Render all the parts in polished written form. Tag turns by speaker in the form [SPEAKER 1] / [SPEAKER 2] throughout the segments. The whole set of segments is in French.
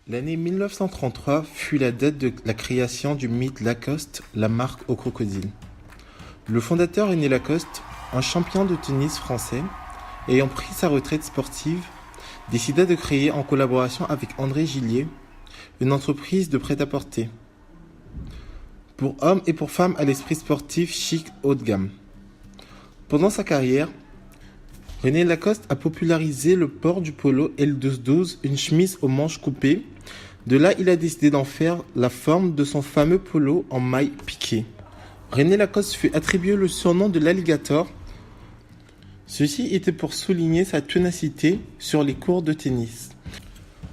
[SPEAKER 1] L'année 1933 fut la date de la création du mythe Lacoste, la marque au crocodile. Le fondateur René Lacoste, un champion de tennis français, ayant pris sa retraite sportive, décida de créer en collaboration avec André Gillier une entreprise de prêt-à-porter pour hommes et pour femmes à l'esprit sportif chic haut de gamme. Pendant sa carrière, René Lacoste a popularisé le port du polo L1212, une chemise aux manches coupées. De là, il a décidé d'en faire la forme de son fameux polo en maille piquée. René Lacoste fut attribué le surnom de l'alligator. Ceci était pour souligner sa ténacité sur les courts de tennis.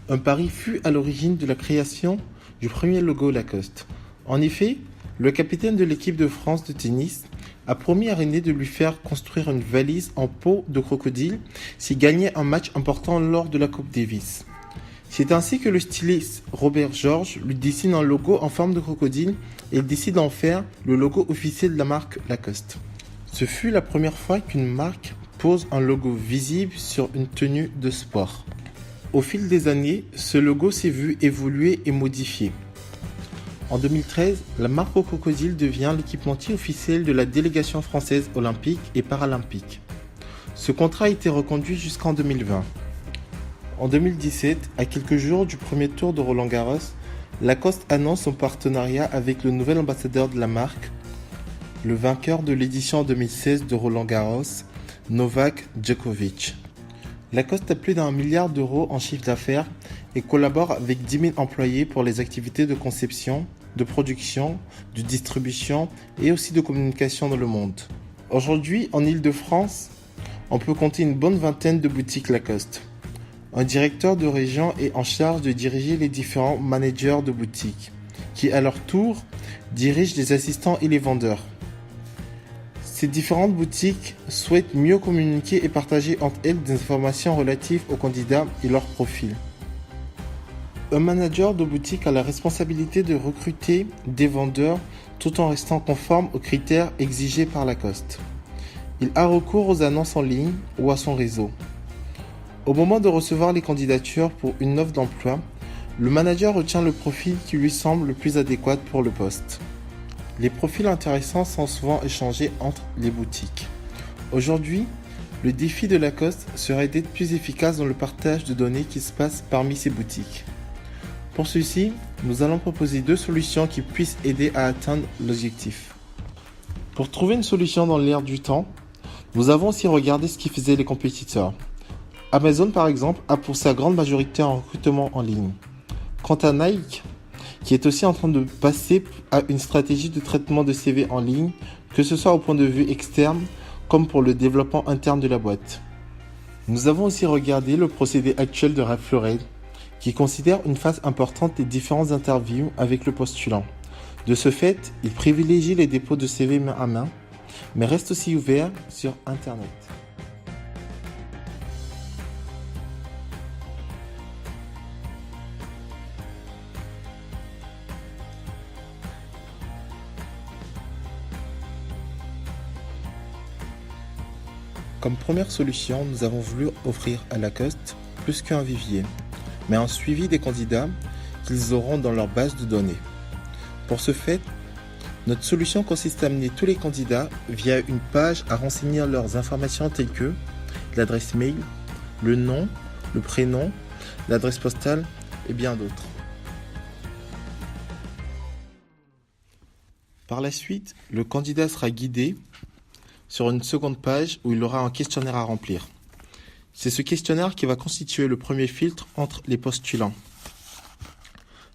[SPEAKER 1] Un pari fut à l'origine de la création du premier logo Lacoste. En effet, le capitaine de l'équipe de France de tennis a promis à René de lui faire construire une valise en peau de crocodile s'il gagnait un match important lors de la Coupe Davis. C'est ainsi que le styliste Robert Georges lui dessine un logo en forme de crocodile et il décide d'en faire le logo officiel de la marque Lacoste. Ce fut la première fois qu'une marque pose un logo visible sur une tenue de sport. Au fil des années, ce logo s'est vu évoluer et modifier. En 2013, la marque au crocodile devient l'équipementier officiel de la délégation française olympique et paralympique. Ce contrat a été reconduit jusqu'en 2020. En 2017, à quelques jours du premier tour de Roland-Garros, Lacoste annonce son partenariat avec le nouvel ambassadeur de la marque, le vainqueur de l'édition 2016 de Roland-Garros, Novak Djokovic. Lacoste a plus d'1 milliard d'euros en chiffre d'affaires et collabore avec 10 000 employés pour les activités de conception, de production, de distribution et aussi de communication dans le monde. Aujourd'hui, en Île-de-France, on peut compter une bonne vingtaine de boutiques Lacoste. Un directeur de région est en charge de diriger les différents managers de boutiques, qui à leur tour dirigent les assistants et les vendeurs. Ces différentes boutiques souhaitent mieux communiquer et partager entre elles des informations relatives aux candidats et leur profil. Un manager de boutique a la responsabilité de recruter des vendeurs tout en restant conforme aux critères exigés par Lacoste. Il a recours aux annonces en ligne ou à son réseau. Au moment de recevoir les candidatures pour une offre d'emploi, le manager retient le profil qui lui semble le plus adéquat pour le poste. Les profils intéressants sont souvent échangés entre les boutiques. Aujourd'hui, le défi de Lacoste serait d'être plus efficace dans le partage de données qui se passe parmi ces boutiques. Pour ceci, nous allons proposer 2 solutions qui puissent aider à atteindre l'objectif. Pour trouver une solution dans l'air du temps, nous avons aussi regardé ce qui faisaient les compétiteurs. Amazon, par exemple, a pour sa grande majorité un recrutement en ligne. Quant à Nike, qui est aussi en train de passer à une stratégie de traitement de CV en ligne, que ce soit au point de vue externe, comme pour le développement interne de la boîte. Nous avons aussi regardé le procédé actuel de Ralph Lauren, qui considère une phase importante des différentes interviews avec le postulant. De ce fait, il privilégie les dépôts de CV main à main, mais reste aussi ouvert sur Internet. Comme première solution, nous avons voulu offrir à Lacoste plus qu'un vivier, mais un suivi des candidats qu'ils auront dans leur base de données. Pour ce fait, notre solution consiste à amener tous les candidats via une page à renseigner leurs informations telles que l'adresse mail, le nom, le prénom, l'adresse postale et bien d'autres. Par la suite, le candidat sera guidé sur une seconde page où il aura un questionnaire à remplir. C'est ce questionnaire qui va constituer le premier filtre entre les postulants.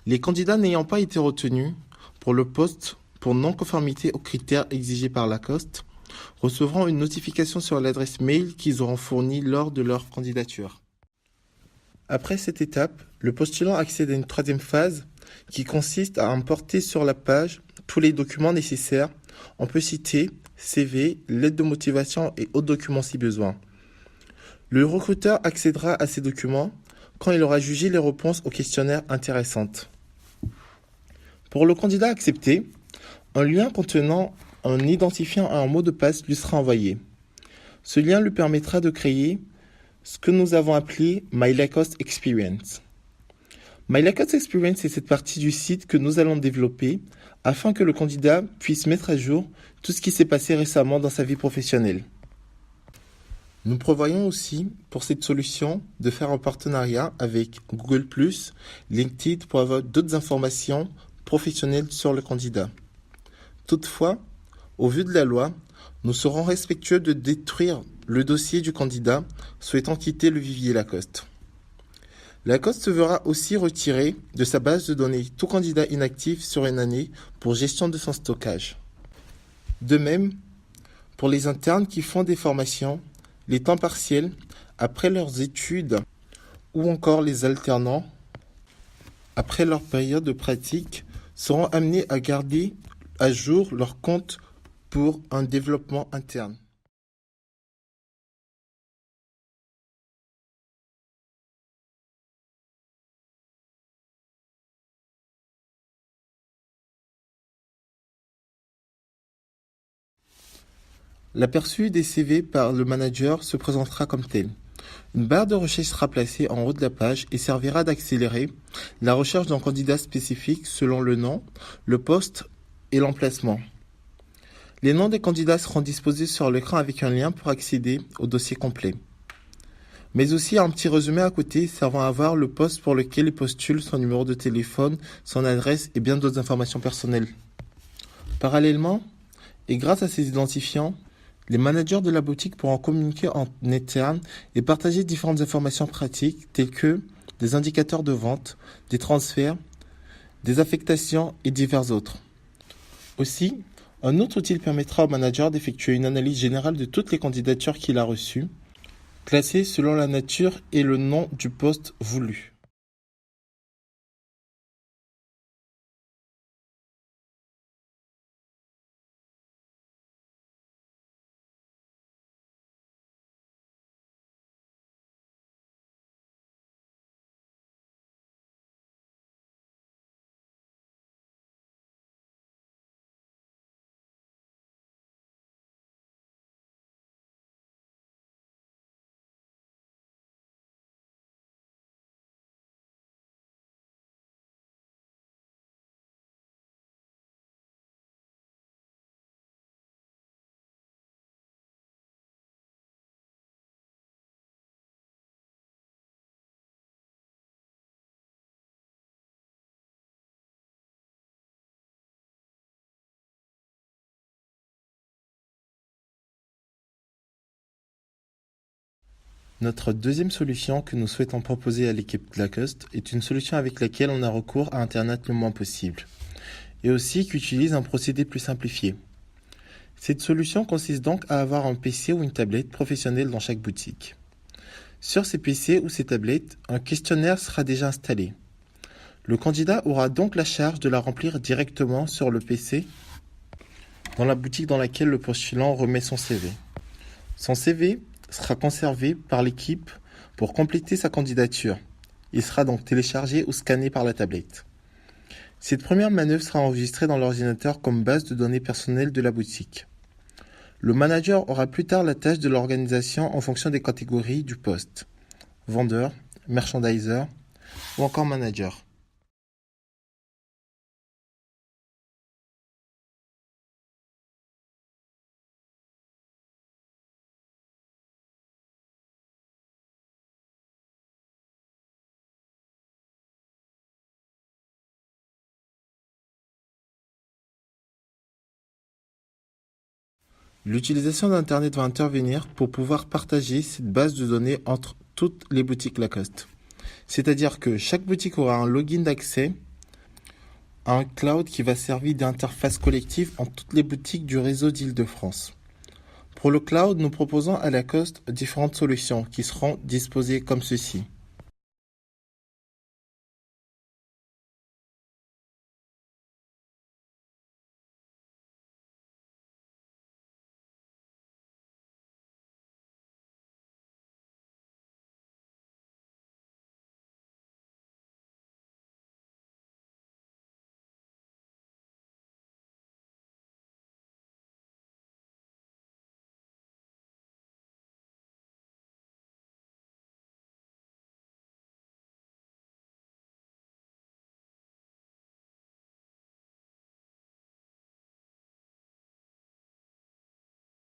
[SPEAKER 1] Les candidats n'ayant pas été retenus pour le poste pour non-conformité aux critères exigés par Lacoste recevront une notification sur l'adresse mail qu'ils auront fournie lors de leur candidature. Après cette étape, le postulant accède à une troisième phase qui consiste à importer sur la page tous les documents nécessaires. On peut citer CV, lettre de motivation et autres documents si besoin. Le recruteur accédera à ces documents quand il aura jugé les réponses au questionnaire intéressantes. Pour le candidat accepté, un lien contenant un identifiant et un mot de passe lui sera envoyé. Ce lien lui permettra de créer ce que nous avons appelé My Lacoste Experience. My Lacoste Experience est cette partie du site que nous allons développer afin que le candidat puisse mettre à jour tout ce qui s'est passé récemment dans sa vie professionnelle. Nous prévoyons aussi, pour cette solution, de faire un partenariat avec Google+, LinkedIn pour avoir d'autres informations professionnelles sur le candidat. Toutefois, au vu de la loi, nous serons respectueux de détruire le dossier du candidat souhaitant quitter le vivier Lacoste. Lacoste se verra aussi retirer de sa base de données tout candidat inactif sur une année pour gestion de son stockage. De même, pour les internes qui font des formations, les temps partiels, après leurs études, ou encore les alternants, après leur période de pratique, seront amenés à garder à jour leur compte pour un développement interne. L'aperçu des CV par le manager se présentera comme tel. Une barre de recherche sera placée en haut de la page et servira d'accélérer la recherche d'un candidat spécifique selon le nom, le poste et l'emplacement. Les noms des candidats seront disposés sur l'écran avec un lien pour accéder au dossier complet. Mais aussi un petit résumé à côté servant à voir le poste pour lequel il postule, son numéro de téléphone, son adresse et bien d'autres informations personnelles. Parallèlement, et grâce à ces identifiants, les managers de la boutique pourront communiquer en interne et partager différentes informations pratiques telles que des indicateurs de vente, des transferts, des affectations et divers autres. Aussi, un autre outil permettra au manager d'effectuer une analyse générale de toutes les candidatures qu'il a reçues, classées selon la nature et le nom du poste voulu. Notre deuxième solution que nous souhaitons proposer à l'équipe Lacoste est une solution avec laquelle on a recours à Internet le moins possible, et aussi qui utilise un procédé plus simplifié. Cette solution consiste donc à avoir un PC ou une tablette professionnelle dans chaque boutique. Sur ces PC ou ces tablettes, un questionnaire sera déjà installé. Le candidat aura donc la charge de la remplir directement sur le PC dans la boutique dans laquelle le postulant remet son CV. Son CV sera conservé par l'équipe pour compléter sa candidature. Il sera donc téléchargé ou scanné par la tablette. Cette première manœuvre sera enregistrée dans l'ordinateur comme base de données personnelles de la boutique. Le manager aura plus tard la tâche de l'organisation en fonction des catégories du poste: vendeur, merchandiser ou encore manager. L'utilisation d'Internet va intervenir pour pouvoir partager cette base de données entre toutes les boutiques Lacoste. C'est-à-dire que chaque boutique aura un login d'accès à un cloud qui va servir d'interface collective en toutes les boutiques du réseau d'Île-de-France. Pour le cloud, nous proposons à Lacoste différentes solutions qui seront disposées comme ceci.